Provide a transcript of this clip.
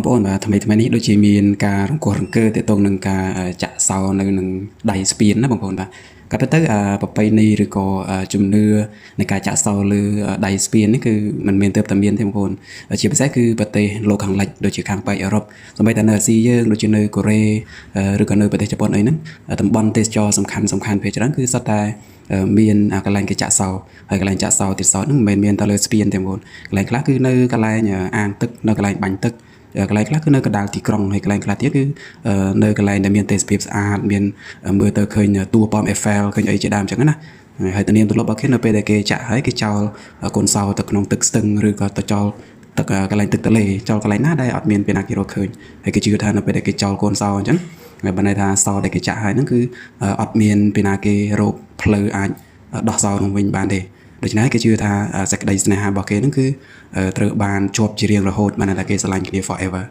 បងប្អូនបាទថ្មីនេះដូចជាមានការរង្គោះរង្គើទាក់ទងនឹងការចាក់សោនៅនឹងដៃស្ពានណាបងប្អូនបាទក៏ប៉ុន្តែប្រពៃណីឬក៏ជំនឿនៃការចាក់សោលើដៃស្ពាននេះគឺมันមានទៅតែមានទេបងប្អូនជាពិសេសគឺប្រទេសលោកខាងលិចដូចជាខាងប៉ែកអឺរ៉ុបសូម្បីតែនៅអាស៊ីយើងដូចជានៅកូរ៉េឬក៏នៅប្រទេសជប៉ុនអីហ្នឹងតំបន់ទេសចរសំខាន់ភាគច្រើនគឺសុទ្ធតែមានកន្លែងគេចាក់សោហើយកន្លែងចាក់សោទៀតសោហ្នឹងមិនមែនមានតែលើស្ពានទេបងប្អូនកន្លែងខ្លះគឺនៅកន្លែងអាងទឹកនៅកន្លែងបាញ់ទឹកកន្លែងខ្លះគឺនៅកណ្ដាលទីក្រុងហើយកន្លែងខ្លះទៀតគឺនៅកន្លែងដែលមានទេសភាពស្អាតមានមើលទៅឃើញតួប៉ម Eiffel ឃើញអីជាដើមអញ្ចឹងណាហើយទៅនាមទម្លាប់របស់គេនៅពេលដែលគេចាក់ហើយគេចោលកូនសោទៅក្នុងទឹកស្ទឹងឬក៏ទៅចោលទឹកកន្លែងទឹកទន្លេចោលកន្លែងណាដែលអត់មានពេលណាគេរកឃើញហើយគេជឿថានៅពេលដែលគេចោលកូនសោអញ្ចឹងហើយបានន័យថាសោដែលគេចាក់ហើយហ្នឹងគឺអត់មានពេលណាគេរកផ្លូវអាចដោះសោនឹងវិញបានទេដូច្នេះគេជឿថាសេចក្តីស្នេហារបស់គេហ្នឹងគឺត្រូវបានជាប់ជារៀងរហូតបានតែគេស្រឡាញ់គ្នា forever